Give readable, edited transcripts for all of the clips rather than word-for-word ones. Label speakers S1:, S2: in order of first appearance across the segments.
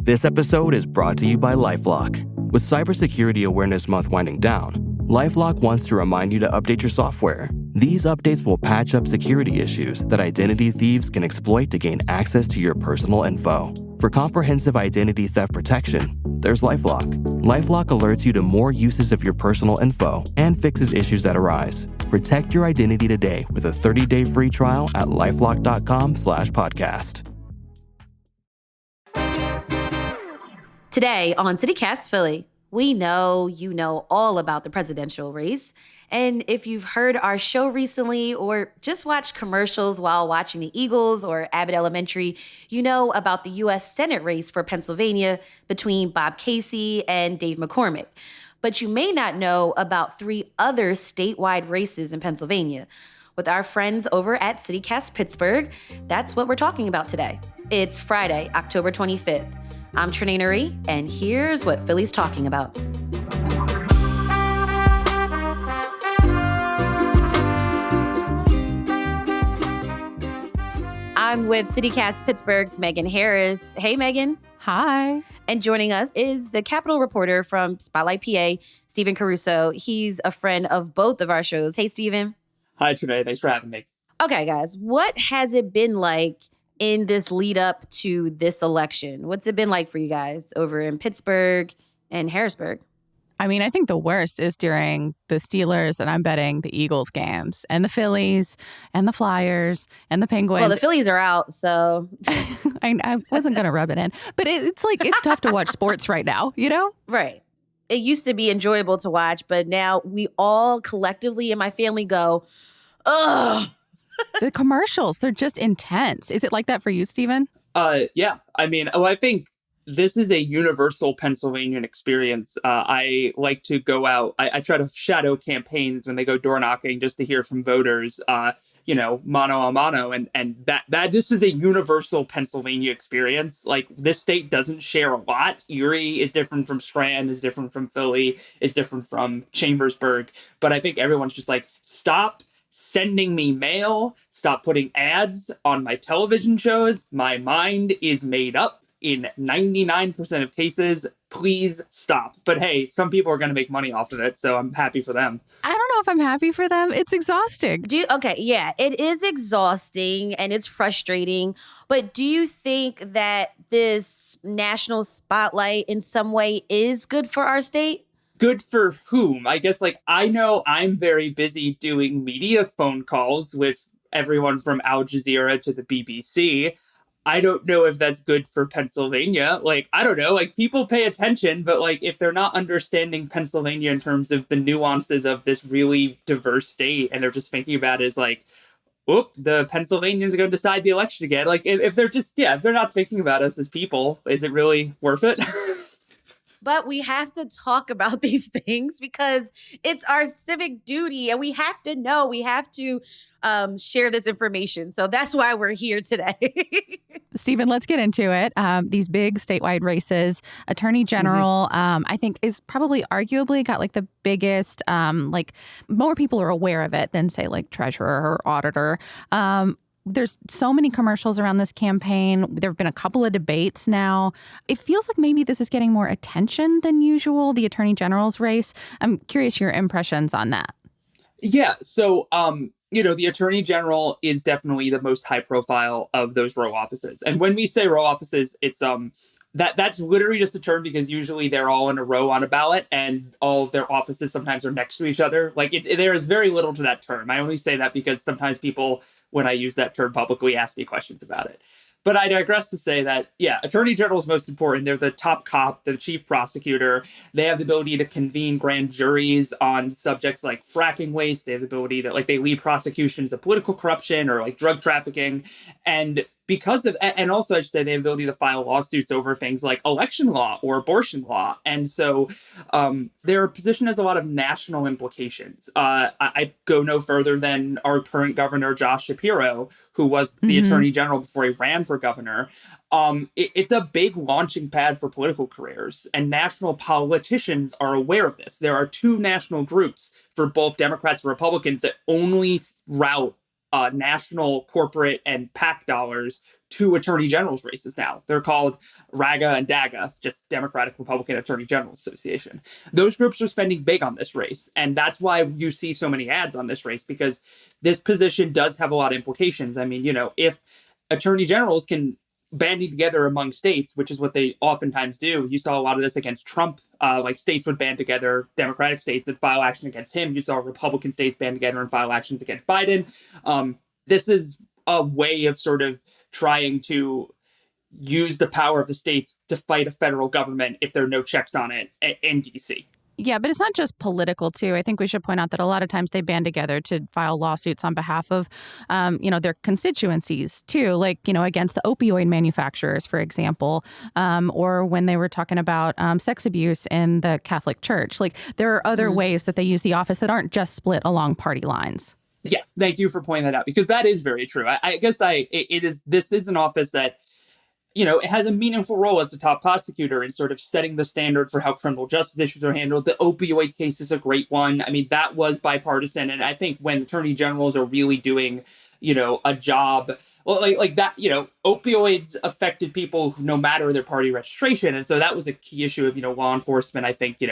S1: This episode is brought to you by LifeLock. With Cybersecurity Awareness Month winding down, LifeLock wants to remind you to update your software. These updates will patch up security issues that identity thieves can exploit to gain access to your personal info. For comprehensive identity theft protection, there's LifeLock. LifeLock alerts you to more uses of your personal info and fixes issues that arise. Protect your identity today with a 30-day free trial at LifeLock.com/podcast.
S2: Today on CityCast Philly, we know you know all about the presidential race. And if you've heard our show recently or just watched commercials while watching the Eagles or Abbott Elementary, you know about the U.S. Senate race for Pennsylvania between Bob Casey and Dave McCormick. But you may not know about 3 other statewide races in Pennsylvania. With our friends over at CityCast Pittsburgh, that's what we're talking about today. It's Friday, October 25th. I'm Trenae Nuri, and here's what Philly's talking about. I'm with CityCast Pittsburgh's Megan Harris. Hey, Megan.
S3: Hi.
S2: And joining us is the Capitol reporter from Spotlight PA, Stephen Caruso. He's a friend of both of our shows. Hey, Stephen.
S4: Hi, Trenae. Thanks for having me.
S2: Okay, guys, what has it been like in this lead up to this election? What's it been like for you guys over in Pittsburgh and Harrisburg?
S3: I mean, I think the worst is during the Steelers and I'm betting the Eagles games and the Phillies and the Flyers and the Penguins.
S2: Well, the Phillies are out, so
S3: I wasn't going to rub it in, but it's like it's tough to watch sports right now, you know?
S2: Right. It used to be enjoyable to watch, but now we all collectively in my family go, ugh.
S3: The commercials, they're just intense. Is it like that for you, Stephen?
S4: Yeah. I mean, I think this is a universal Pennsylvanian experience. I like to go out. I try to shadow campaigns when they go door knocking just to hear from voters, mano a mano. And that this is a universal Pennsylvania experience. Like, this state doesn't share a lot. Erie is different from Scranton, is different from Philly, is different from Chambersburg. But I think everyone's just like, stop sending me mail, stop putting ads on my television shows. My mind is made up in 99% of cases. Please stop. But hey, some people are going to make money off of it, so I'm happy for them.
S3: I don't know if I'm happy for them. It's exhausting.
S2: Yeah, it is exhausting and it's frustrating. But do you think that this national spotlight in some way is good for our state?
S4: Good for whom? I guess, I know I'm very busy doing media phone calls with everyone from Al Jazeera to the BBC. I don't know if that's good for Pennsylvania. I don't know. People pay attention, but if they're not understanding Pennsylvania in terms of the nuances of this really diverse state, and they're just thinking about it as the Pennsylvanians are going to decide the election again. If they're just, if they're not thinking about us as people, is it really worth it?
S2: But we have to talk about these things because it's our civic duty and we have to know, we have to share this information. So that's why we're here today.
S3: Stephen, let's get into it. These big statewide races, Attorney General, I think is probably arguably got the biggest, more people are aware of it than say Treasurer or Auditor. There's so many commercials around this campaign. There have been a couple of debates now. It feels like maybe this is getting more attention than usual, the Attorney General's race. I'm curious your impressions on that.
S4: Yeah. So, the Attorney General is definitely the most high profile of those row offices. And when we say row offices, it's that's literally just a term because usually they're all in a row on a ballot and all of their offices sometimes are next to each other. There is very little to that term. I only say that because sometimes people, when I use that term publicly, ask me questions about it. But I digress to say that, Attorney General is most important. They're the top cop, the chief prosecutor. They have the ability to convene grand juries on subjects like fracking waste. They have the ability to, they lead prosecutions of political corruption or drug trafficking. And because of, and also I should say they have the ability to file lawsuits over things like election law or abortion law. And so their position has a lot of national implications. I go no further than our current governor, Josh Shapiro, who was the Attorney General before he ran for governor. It's a big launching pad for political careers, and national politicians are aware of this. There are 2 national groups for both Democrats and Republicans that only route national corporate and PAC dollars to attorney general's races now. They're called RAGA and DAGA, just Democratic Republican Attorney General Association. Those groups are spending big on this race. And that's why you see so many ads on this race, because this position does have a lot of implications. I mean, if attorney generals can banding together among states, which is what they oftentimes do. You saw a lot of this against Trump. Like states would band together, Democratic states, and file action against him. You saw Republican states band together and file actions against Biden. This is a way of sort of trying to use the power of the states to fight a federal government if there are no checks on it in D.C.
S3: Yeah, but it's not just political, too. I think we should point out that a lot of times they band together to file lawsuits on behalf of, their constituencies, too, like, against the opioid manufacturers, for example, or when they were talking about sex abuse in the Catholic Church. Like, there are other ways that they use the office that aren't just split along party lines.
S4: Yes, thank you for pointing that out, because that is very true. I guess this is an office that, it has a meaningful role as the top prosecutor in sort of setting the standard for how criminal justice issues are handled. The opioid case is a great one. I mean, that was bipartisan. And I think when attorney generals are really doing, a job, well, like that, opioids affected people no matter their party registration. And so that was a key issue of, law enforcement, I think,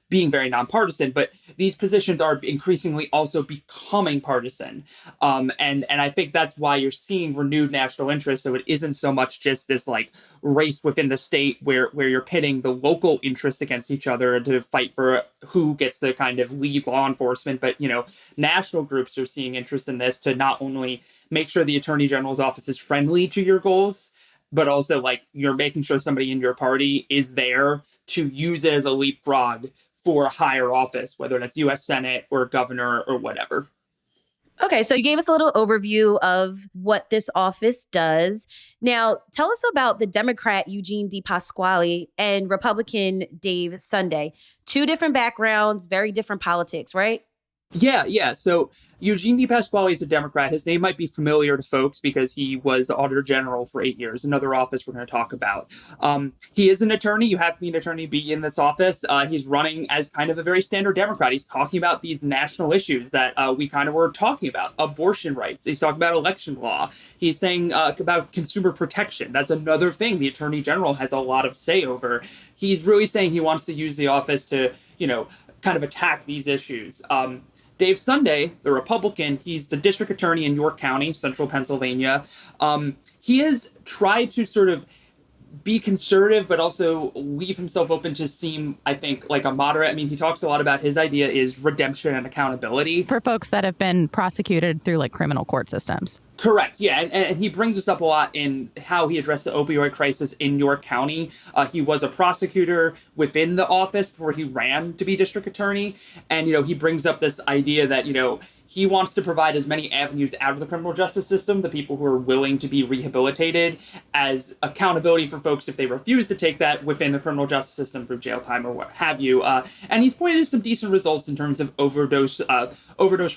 S4: being very nonpartisan. But these positions are increasingly also becoming partisan. And I think that's why you're seeing renewed national interest. So it isn't so much just this like race within the state where you're pitting the local interests against each other to fight for who gets to kind of lead law enforcement. But, national groups are seeing interest in this to not only make sure the attorney general's office is friendly to your goals, but also like you're making sure somebody in your party is there to use it as a leapfrog for a higher office, whether that's U.S. Senate or governor or whatever.
S2: Okay, so you gave us a little overview of what this office does. Now, tell us about the Democrat Eugene DePasquale and Republican Dave Sunday. Two different backgrounds, very different politics, right?
S4: Yeah. So Eugene DePasquale is a Democrat. His name might be familiar to folks because he was the Auditor General for 8 years, another office we're going to talk about. He is an attorney. You have to be an attorney to be in this office. He's running as kind of a very standard Democrat. He's talking about these national issues that we kind of were talking about, abortion rights. He's talking about election law. He's saying about consumer protection. That's another thing the Attorney General has a lot of say over. He's really saying he wants to use the office to, kind of attack these issues. Dave Sunday, the Republican, he's the district attorney in York County, central Pennsylvania. He has tried to sort of be conservative, but also leave himself open to seem, I think, like a moderate. I mean, he talks a lot about his idea is redemption and accountability.
S3: For folks that have been prosecuted through like criminal court systems.
S4: Correct. Yeah. And he brings this up a lot in how he addressed the opioid crisis in York County. He was a prosecutor within the office before he ran to be district attorney. And, he brings up this idea that, he wants to provide as many avenues out of the criminal justice system, the people who are willing to be rehabilitated, as accountability for folks if they refuse to take that within the criminal justice system through jail time or what have you. And he's pointed to some decent results in terms of overdose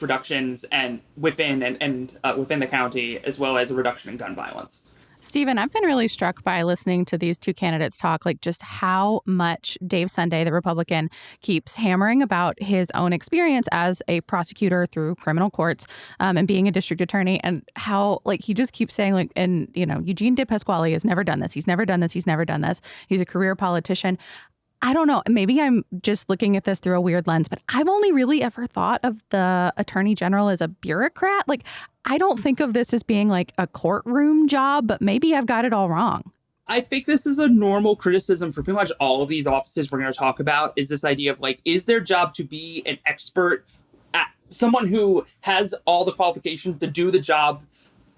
S4: reductions and within the county, as well as a reduction in gun violence.
S3: Stephen, I've been really struck by listening to these two candidates talk, like just how much Dave Sunday, the Republican, keeps hammering about his own experience as a prosecutor through criminal courts and being a district attorney, and how like he just keeps saying like, and Eugene DePasquale has never done this. He's never done this. He's never done this. He's a career politician. I don't know. Maybe I'm just looking at this through a weird lens, but I've only really ever thought of the attorney general as a bureaucrat. Like, I don't think of this as being like a courtroom job, but maybe I've got it all wrong.
S4: I think this is a normal criticism for pretty much all of these offices we're going to talk about, is this idea of like, is their job to be an expert, someone who has all the qualifications to do the job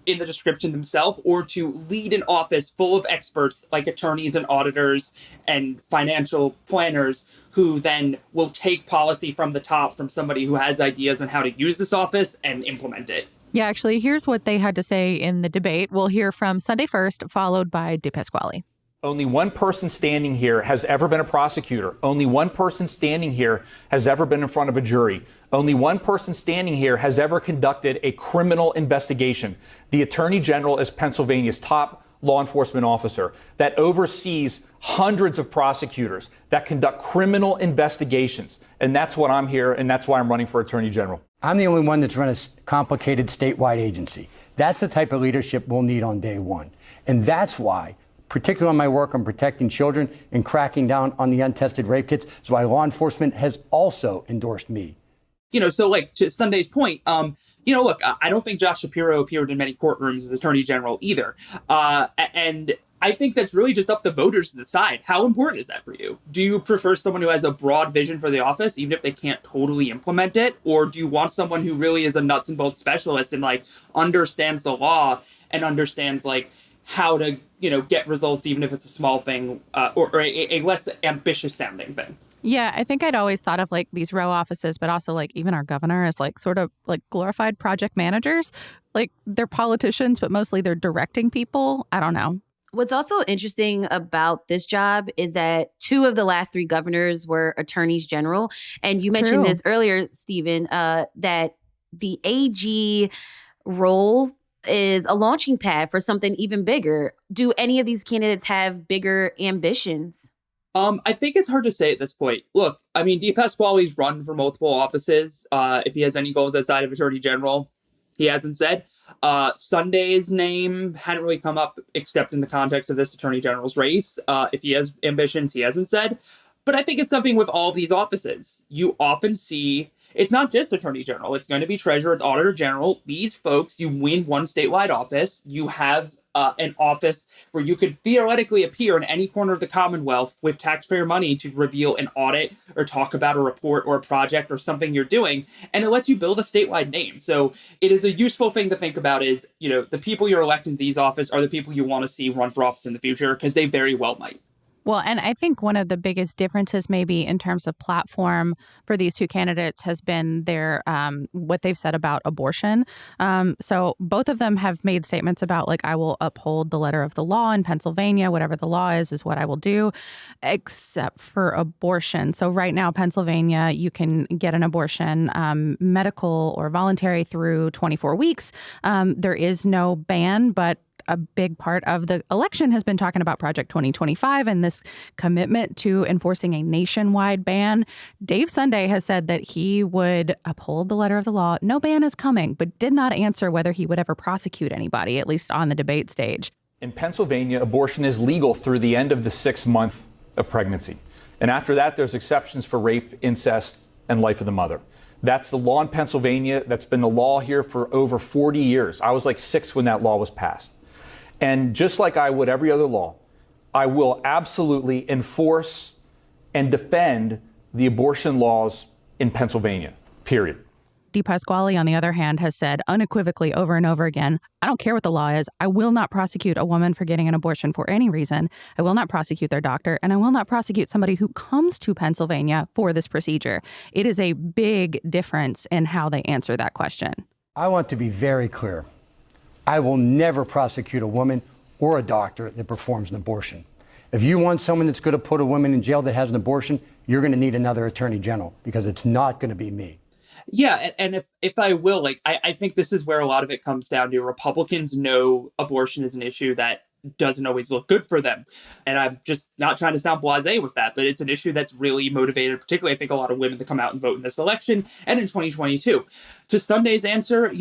S4: in the description themselves, or to lead an office full of experts like attorneys and auditors and financial planners who then will take policy from the top from somebody who has ideas on how to use this office and implement it.
S3: Yeah, actually, here's what they had to say in the debate. We'll hear from Sunday first, followed by DePasquale.
S5: Only one person standing here has ever been a prosecutor. Only one person standing here has ever been in front of a jury. Only one person standing here has ever conducted a criminal investigation. The Attorney General is Pennsylvania's top law enforcement officer that oversees hundreds of prosecutors that conduct criminal investigations. And that's what I'm here, and that's why I'm running for Attorney General.
S6: I'm the only one that's run a complicated statewide agency. That's the type of leadership we'll need on day one. And that's why, particularly on my work on protecting children and cracking down on the untested rape kits, is why law enforcement has also endorsed me.
S4: So like to Sunday's point, look, I don't think Josh Shapiro appeared in many courtrooms as Attorney General either. And I think that's really just up to voters to decide. How important is that for you? Do you prefer someone who has a broad vision for the office, even if they can't totally implement it? Or do you want someone who really is a nuts and bolts specialist and like understands the law and understands like how to, get results, even if it's a small thing or a less ambitious sounding thing?
S3: Yeah, I think I'd always thought of like these row offices, but also like even our governor as like sort of like glorified project managers. Like they're politicians, but mostly they're directing people. I don't know.
S2: What's also interesting about this job is that 2 of the last 3 governors were attorneys general. And you mentioned
S3: True.
S2: this earlier, Stephen, that the AG role is a launching pad for something even bigger. Do any of these candidates have bigger ambitions?
S4: I think it's hard to say at this point. Look, I mean, DePasquale's run for multiple offices. If he has any goals outside of Attorney General, he hasn't said. Sunday's name hadn't really come up except in the context of this Attorney General's race. If he has ambitions, he hasn't said. But I think it's something with all these offices. You often see, it's not just Attorney General. It's going to be Treasurer, it's Auditor General. These folks, you win one statewide office. You have an office where you could theoretically appear in any corner of the Commonwealth with taxpayer money to reveal an audit or talk about a report or a project or something you're doing. And it lets you build a statewide name. So it is a useful thing to think about is, the people you're electing to these office are the people you want to see run for office in the future, because they very well might.
S3: Well, and I think one of the biggest differences maybe in terms of platform for these 2 candidates has been their what they've said about abortion. So both of them have made statements about like, I will uphold the letter of the law in Pennsylvania. Whatever the law is what I will do, except for abortion. So right now, Pennsylvania, you can get an abortion, medical or voluntary, through 24 weeks. There is no ban, but a big part of the election has been talking about Project 2025 and this commitment to enforcing a nationwide ban. Dave Sunday has said that he would uphold the letter of the law. No ban is coming, but did not answer whether he would ever prosecute anybody, at least on the debate stage.
S5: In Pennsylvania, abortion is legal through the end of the 6th month of pregnancy. And after that, there's exceptions for rape, incest, and life of the mother. That's the law in Pennsylvania. That's been the law here for over 40 years. I was like 6 when that law was passed. And just like I would every other law, I will absolutely enforce and defend the abortion laws in Pennsylvania, period.
S3: DePasquale, on the other hand, has said unequivocally over and over again, I don't care what the law is. I will not prosecute a woman for getting an abortion for any reason. I will not prosecute their doctor, and I will not prosecute somebody who comes to Pennsylvania for this procedure. It is a big difference in how they answer that question.
S6: I want to be very clear. I will never prosecute a woman or a doctor that performs an abortion. If you want someone that's going to put a woman in jail that has an abortion, you're going to need another attorney general, because it's not going to be me.
S4: Yeah, and if I will, I think this is where a lot of it comes down to. Republicans know abortion is an issue that doesn't always look good for them. And I'm just not trying to sound blasé with that, but it's an issue that's really motivated, particularly, I think, a lot of women to come out and vote in this election and in 2022. To Sunday's answer,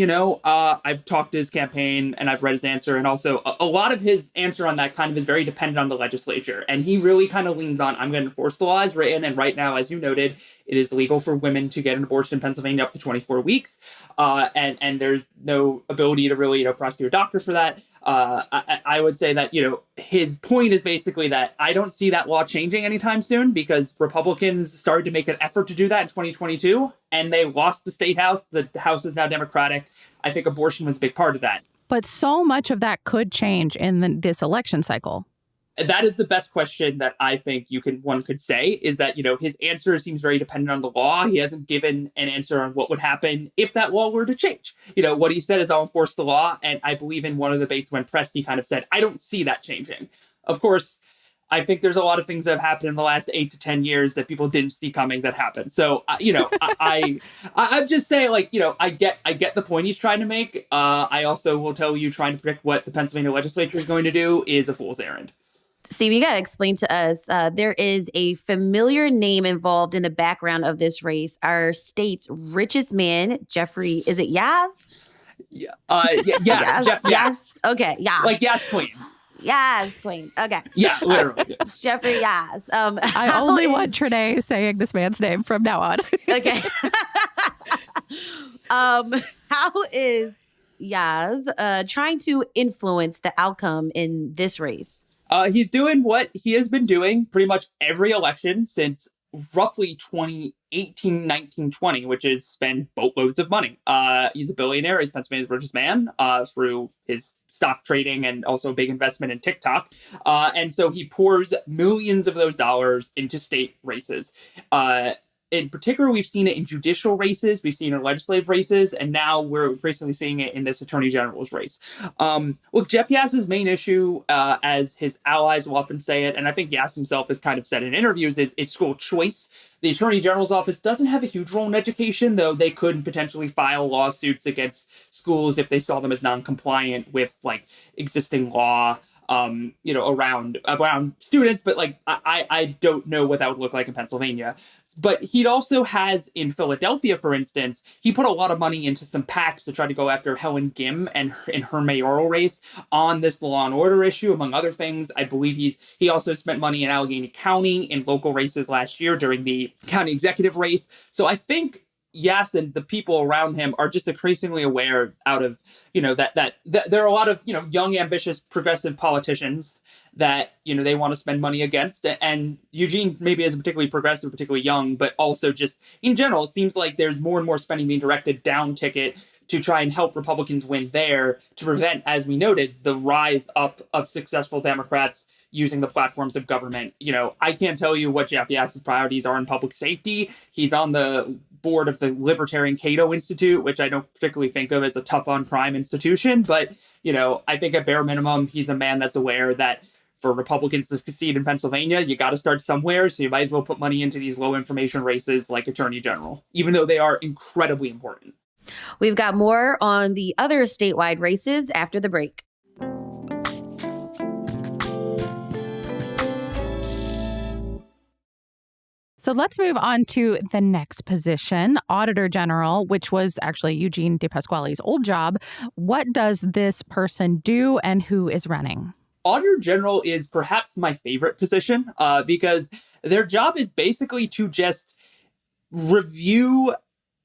S4: I've talked to his campaign and I've read his answer, and also a lot of his answer on that kind of is very dependent on the legislature. And he really kind of leans on, I'm going to enforce the law as written. And right now, as you noted, it is legal for women to get an abortion in Pennsylvania up to 24 weeks. And there's no ability to really, prosecute a doctor for that. I would say that, his point is basically that I don't see that law changing anytime soon, because Republicans started to make an effort to do that in 2022 and they lost the state house. The House is now Democratic. I think abortion was a big part of that.
S3: But so much of that could change in this election cycle.
S4: That is the best question that I think one could say, is that, his answer seems very dependent on the law. He hasn't given an answer on what would happen if that law were to change. What he said is, I'll enforce the law. And I believe in one of the debates when pressed, he kind of said, I don't see that changing. Of course, I think there's a lot of things that have happened in the last 8 to 10 years that people didn't see coming that happened. So, I'm just saying, I get the point he's trying to make. I also will tell you, trying to predict what the Pennsylvania legislature is going to do is a fool's errand.
S2: Steve, you got to explain to us. There is a familiar name involved in the background of this race. Our state's richest man, Jeffrey, is it Yaz?
S4: Yeah,
S2: Yes. Okay, Yaz.
S4: like Yas Queen.
S2: Yaz Queen. Okay.
S4: Yeah, literally.
S2: Jeffrey Yaz.
S3: I only want Trinae saying this man's name from now on.
S2: Okay. How is Yaz trying to influence the outcome in this race?
S4: He's doing what he has been doing pretty much every election since roughly 2018, 19, 20, which is spend boatloads of money. He's a billionaire. He's Pennsylvania's richest man through his stock trading and also a big investment in TikTok. And so he pours millions of those dollars into state races. In particular, we've seen it in judicial races, we've seen it in legislative races, and now we're increasingly seeing it in this attorney general's race. Look, Jeff Yass's main issue, as his allies will often say it, and I think Yass himself has kind of said in interviews, is school choice. The attorney general's office doesn't have a huge role in education, though they could potentially file lawsuits against schools if they saw them as non-compliant with like existing law. Around students, but like I don't know what that would look like in Pennsylvania. But he also has in Philadelphia, for instance, he put a lot of money into some PACs to try to go after Helen Gim and in her mayoral race on this law and order issue, among other things. I believe he also spent money in Allegheny County in local races last year during the county executive race. So I think Yass and the people around him are just increasingly aware that there are a lot of, young, ambitious, progressive politicians that, they want to spend money against. And Eugene maybe isn't particularly progressive, particularly young, but also just in general, it seems like there's more and more spending being directed down ticket to try and help Republicans win there to prevent, as we noted, the rise up of successful Democrats using the platforms of government. I can't tell you what Jeff Yass's priorities are in public safety. He's on the board of the Libertarian Cato Institute, which I don't particularly think of as a tough on crime institution. But, I think at bare minimum, he's a man that's aware that for Republicans to succeed in Pennsylvania, you got to start somewhere. So you might as well put money into these low information races like attorney general, even though they are incredibly important.
S2: We've got more on the other statewide races after the break.
S3: So let's move on to the next position, Auditor General, which was actually Eugene DePasquale's old job. What does this person do and who is running?
S4: Auditor General is perhaps my favorite position because their job is basically to just review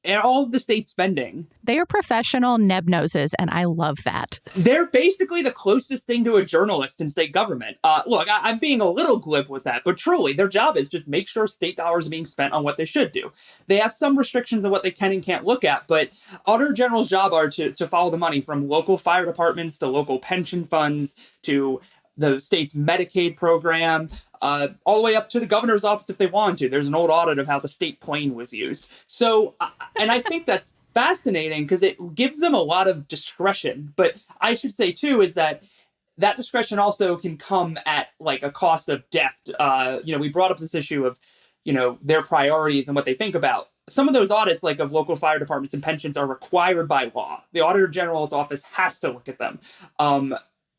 S4: all of the state spending.
S3: They are professional neb noses, and I love that.
S4: They're basically the closest thing to a journalist in state government. Look, I'm being a little glib with that, but truly, their job is just make sure state dollars are being spent on what they should do. They have some restrictions on what they can and can't look at, but Auditor General's job are to follow the money from local fire departments to local pension funds to the state's Medicaid program, all the way up to the governor's office if they want to. There's an old audit of how the state plane was used. So, and I think that's fascinating because it gives them a lot of discretion. But I should say, too, is that discretion also can come at like a cost of death. We brought up this issue of, their priorities and what they think about. Some of those audits, like of local fire departments and pensions, are required by law. The Auditor General's office has to look at them.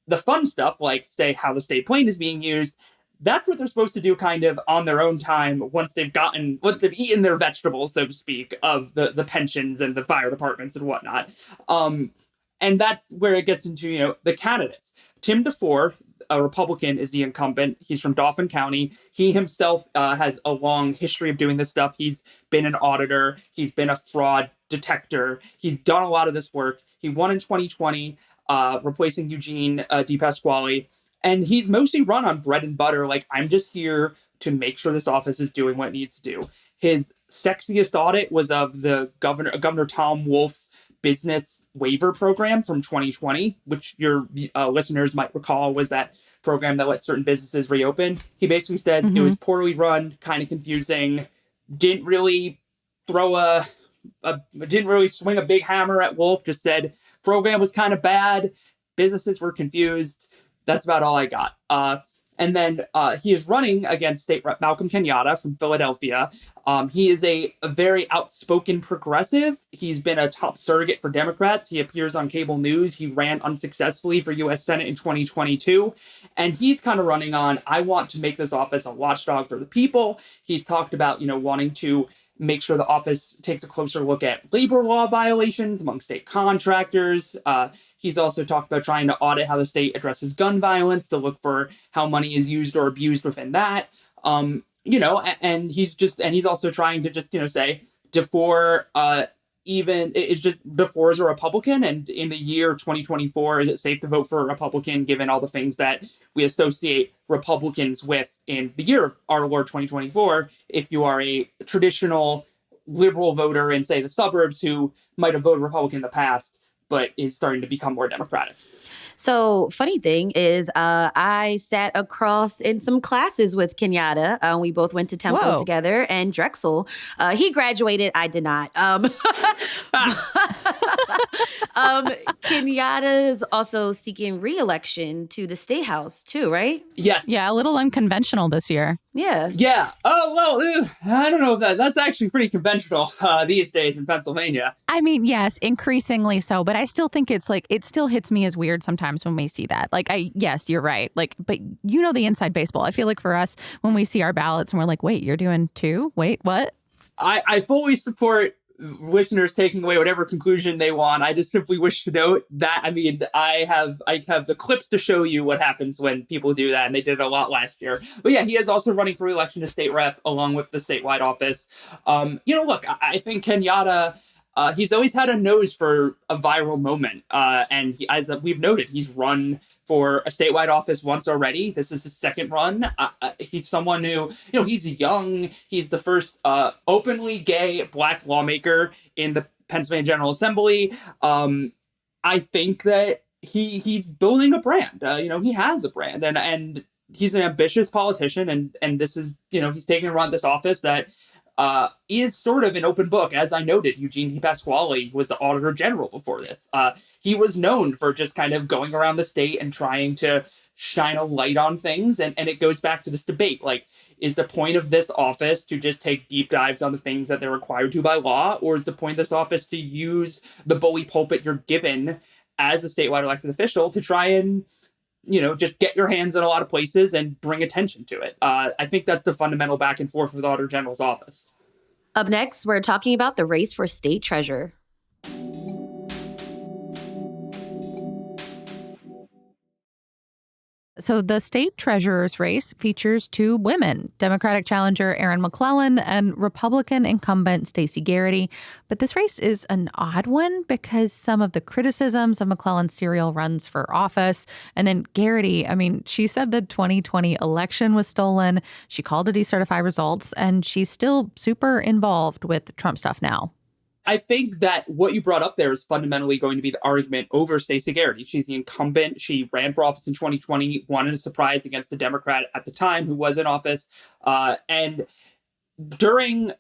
S4: The fun stuff, like, say, how the state plane is being used, that's what they're supposed to do kind of on their own time once they've eaten their vegetables, so to speak, of the pensions and the fire departments and whatnot. And that's where it gets into, the candidates. Tim DeFore, a Republican, is the incumbent. He's from Dauphin County. He himself has a long history of doing this stuff. He's been an auditor. He's been a fraud detector. He's done a lot of this work. He won in 2020. Replacing Eugene DePasquale. And he's mostly run on bread and butter. Like, I'm just here to make sure this office is doing what it needs to do. His sexiest audit was of the Governor Tom Wolf's business waiver program from 2020, which your listeners might recall was that program that let certain businesses reopen. He basically said it was poorly run, kind of confusing, didn't really swing a big hammer at Wolf, just said program was kind of bad. Businesses were confused. That's about all I got. And then he is running against State Rep Malcolm Kenyatta from Philadelphia. He is a very outspoken progressive. He's been a top surrogate for Democrats. He appears on cable news. He ran unsuccessfully for U.S. Senate in 2022. And he's kind of running on, I want to make this office a watchdog for the people. He's talked about, wanting to make sure the office takes a closer look at labor law violations among state contractors. He's also talked about trying to audit how the state addresses gun violence to look for how money is used or abused within that. And he's also trying to just, say DeFore, it's just DeFore is a Republican, and in the year 2024, is it safe to vote for a Republican given all the things that we associate Republicans with in the year of our Lord 2024? If you are a traditional liberal voter in, say, the suburbs who might have voted Republican in the past, but is starting to become more Democratic.
S2: So funny thing is, I sat across in some classes with Kenyatta. We both went to Temple together, and Drexel. He graduated. I did not. Kenyatta is also seeking re-election to the State House too, right?
S4: Yes.
S3: Yeah, a little unconventional this year.
S2: Yeah.
S4: Yeah. Oh, well, I don't know if that's actually pretty conventional these days in Pennsylvania.
S3: I mean, yes, increasingly so, but I still think it's like, it still hits me as weird sometimes when we see that. Like, yes, you're right. Like, but the inside baseball. I feel like for us, when we see our ballots and we're like, wait, you're doing two? Wait, what?
S4: I fully support listeners taking away whatever conclusion they want. I just simply wish to note that, I have the clips to show you what happens when people do that, and they did it a lot last year. But yeah, he is also running for re-election to state rep along with the statewide office. Look, I think Kenyatta, he's always had a nose for a viral moment. And as we've noted, he's run for a statewide office once already. This is his second run. He's someone who, he's young. He's the first openly gay Black lawmaker in the Pennsylvania General Assembly. I think that he's building a brand. He has a brand, and he's an ambitious politician. And this is, he's taking a run at this office that is sort of an open book. As I noted, Eugene DePasquale was the Auditor General before this. He was known for just kind of going around the state and trying to shine a light on things. And it goes back to this debate, like, is the point of this office to just take deep dives on the things that they're required to by law? Or is the point of this office to use the bully pulpit you're given as a statewide elected official to try and just get your hands in a lot of places and bring attention to it? I think that's the fundamental back and forth with the Auditor General's office.
S2: Up next, we're talking about the race for state treasurer.
S3: So the state treasurer's race features two women, Democratic challenger Erin McClellan and Republican incumbent Stacey Garrity. But this race is an odd one because some of the criticisms of McClellan's serial runs for office, and then Garrity, she said the 2020 election was stolen. She called to decertify results, and she's still super involved with Trump stuff now.
S4: I think that what you brought up there is fundamentally going to be the argument over Stacey Garrity. She's the incumbent. She ran for office in 2020, won in a surprise against a Democrat at the time who was in office. And during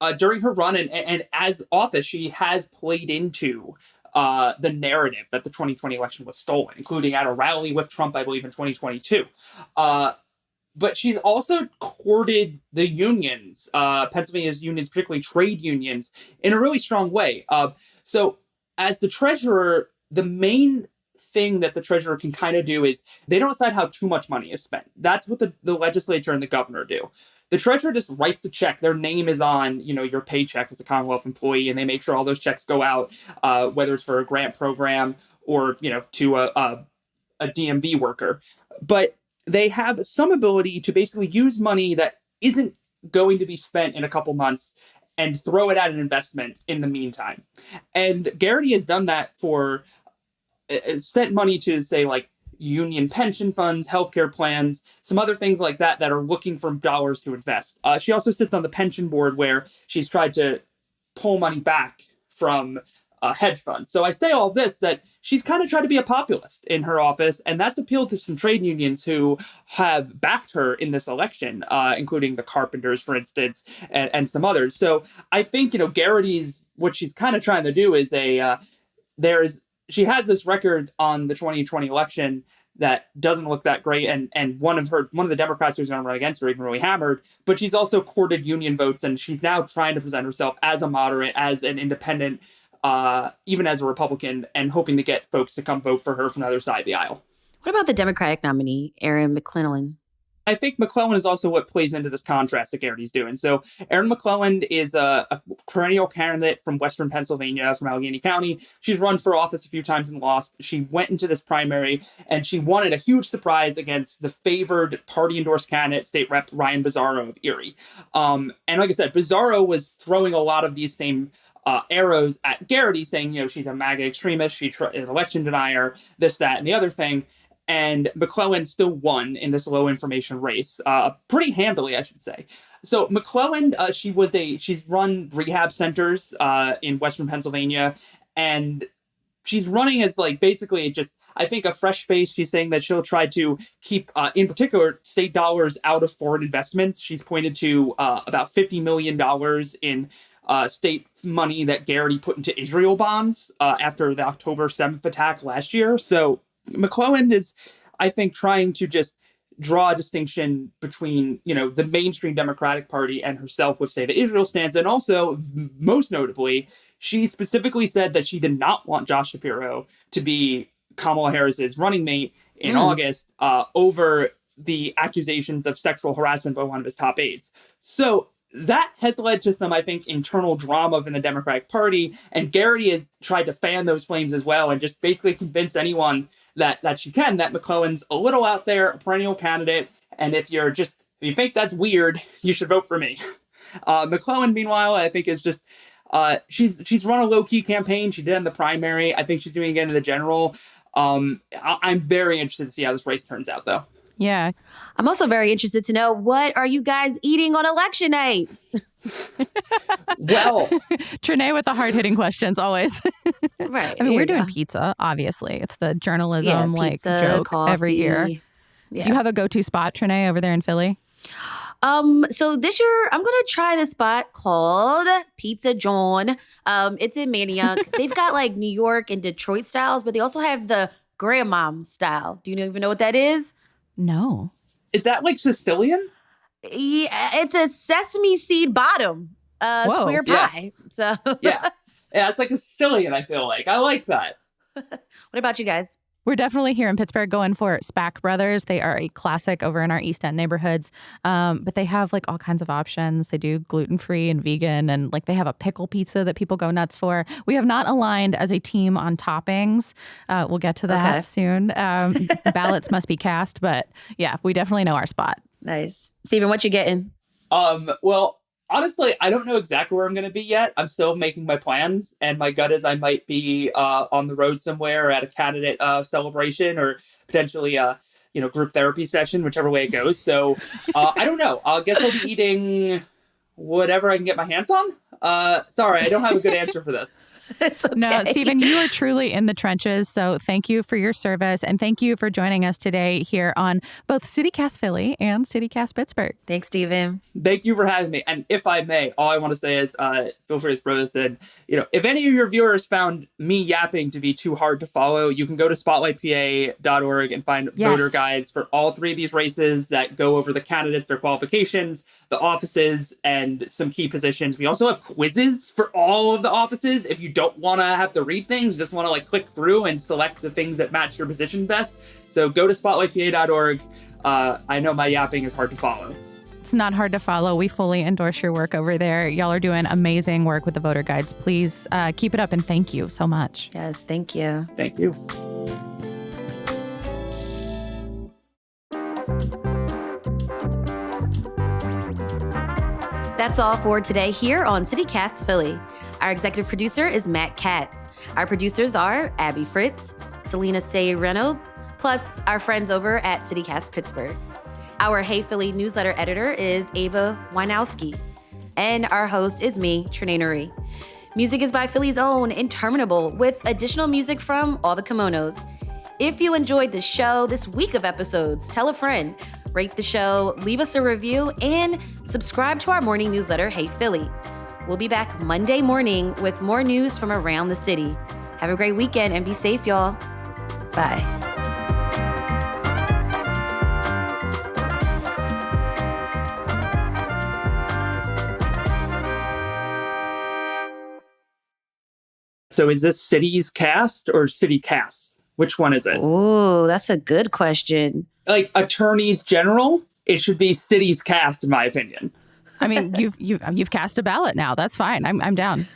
S4: her run and as office, she has played into the narrative that the 2020 election was stolen, including at a rally with Trump, I believe, in 2022. But she's also courted the unions, Pennsylvania's unions, particularly trade unions, in a really strong way. So as the treasurer, the main thing that the treasurer can kind of do is they don't decide how too much money is spent. That's what the legislature and the governor do. The treasurer just writes a check. Their name is on, your paycheck as a Commonwealth employee, and they make sure all those checks go out, whether it's for a grant program or, to a DMV worker. But they have some ability to basically use money that isn't going to be spent in a couple months and throw it at an investment in the meantime. And Garrity has done that for sent money to, say, like union pension funds, healthcare plans, some other things like that are looking for dollars to invest. She also sits on the pension board where she's tried to pull money back from hedge funds. So I say all this that she's kind of tried to be a populist in her office, and that's appealed to some trade unions who have backed her in this election, including the carpenters, for instance, and some others. So I think, Garrity's, what she's kind of trying to do is she has this record on the 2020 election that doesn't look that great, and one of the Democrats who's going to run against her even really hammered, but she's also courted union votes, and she's now trying to present herself as a moderate, as an independent, even as a Republican, and hoping to get folks to come vote for her from the other side of the aisle.
S2: What about the Democratic nominee, Erin McClellan?
S4: I think McClellan is also what plays into this contrast that Garrity's doing. So Erin McClellan is a perennial candidate from Western Pennsylvania, from Allegheny County. She's run for office a few times and lost. She went into this primary and she won at a huge surprise against the favored party-endorsed candidate, State Rep Ryan Bizzarro of Erie. And like I said, Bizzarro was throwing a lot of these same arrows at Garrity, saying, she's a MAGA extremist, she is an election denier, this, that, and the other thing. And McClellan still won in this low information race, pretty handily, I should say. So McClellan, she's run rehab centers in Western Pennsylvania, and she's running as basically just, I think, a fresh face. She's saying that she'll try to keep, in particular, state dollars out of foreign investments. She's pointed to about $50 million in state money that Garrity put into Israel bonds after the October 7th attack last year. So McClellan is, I think, trying to just draw a distinction between, the mainstream Democratic Party and herself with, say, the Israel stance. And also, most notably, she specifically said that she did not want Josh Shapiro to be Kamala Harris's running mate in August over the accusations of sexual harassment by one of his top aides. So that has led to some, I think, internal drama within the Democratic Party. And Garrity has tried to fan those flames as well and just basically convince anyone that she can, that McClellan's a little out there, a perennial candidate. And if you think that's weird, you should vote for me. McClellan, meanwhile, I think is just, she's run a low-key campaign. She did in the primary. I think she's doing it again in the general. I'm very interested to see how this race turns out, though.
S3: Yeah.
S2: I'm also very interested to know, what are you guys eating on election night?
S4: Well,
S3: Trinae with the hard-hitting questions always.
S2: Right.
S3: I mean, we're doing pizza, obviously. It's the journalism
S2: pizza,
S3: joke
S2: coffee.
S3: every year.
S2: Yeah.
S3: Do you have a go-to spot, Trinae, over there in Philly?
S2: So this year I'm gonna try this spot called Pizza John. It's in Manioc. They've got New York and Detroit styles, but they also have the grandmom style. Do you even know what that is?
S3: No.
S4: is that Sicilian?
S2: Yeah, it's a sesame seed bottom square pie. So
S4: Yeah, it's like a Sicilian, I feel like. I like that.
S2: What about you guys?
S3: We're definitely here in Pittsburgh going for Spack Brothers. They are a classic over in our East End neighborhoods. But they have all kinds of options. They do gluten-free and vegan, and they have a pickle pizza that people go nuts for. We have not aligned as a team on toppings. We'll get to that soon. Ballots must be cast, but yeah, we definitely know our spot.
S2: Nice. Steven, what you getting?
S4: Well, honestly, I don't know exactly where I'm going to be yet. I'm still making my plans, and my gut is I might be on the road somewhere at a candidate celebration, or potentially a group therapy session, whichever way it goes. So I don't know. I guess I'll be eating whatever I can get my hands on. Sorry, I don't have a good answer for this.
S2: It's okay.
S3: No, Stephen, you are truly in the trenches. So thank you for your service. And thank you for joining us today here on both CityCast Philly and CityCast Pittsburgh.
S2: Thanks, Steven.
S4: Thank you for having me. And if I may, all I want to say is feel free to throw this in. If any of your viewers found me yapping to be too hard to follow, you can go to spotlightpa.org and find voter guides for all three of these races that go over the candidates, their qualifications, the offices, and some key positions. We also have quizzes for all of the offices. If you don't want to have to read things, just want to click through and select the things that match your position best. So go to spotlightpa.org. I know my yapping is hard to follow.
S3: It's not hard to follow. We fully endorse your work over there. Y'all are doing amazing work with the voter guides. Please keep it up, and thank you so much.
S2: Yes, thank you.
S4: Thank you.
S2: That's all for today here on CityCast Philly. Our executive producer is Matt Katz. Our producers are Abby Fritz, Selena Say Reynolds, plus our friends over at CityCast Pittsburgh. Our Hey Philly newsletter editor is Ava Wynowski. And our host is me, Trinae Nuri. Music is by Philly's own Interminable, with additional music from All the Kimonos. If you enjoyed this show, this week of episodes, tell a friend, rate the show, leave us a review, and subscribe to our morning newsletter, Hey Philly. We'll be back Monday morning with more news from around the city. Have a great weekend and be safe, y'all. Bye.
S4: So is this cities cast or city cast? Which one is it?
S2: Ooh, that's a good question.
S4: Like attorneys general, it should be cities cast, in my opinion.
S3: I mean, you've cast a ballot now. That's fine. I'm down.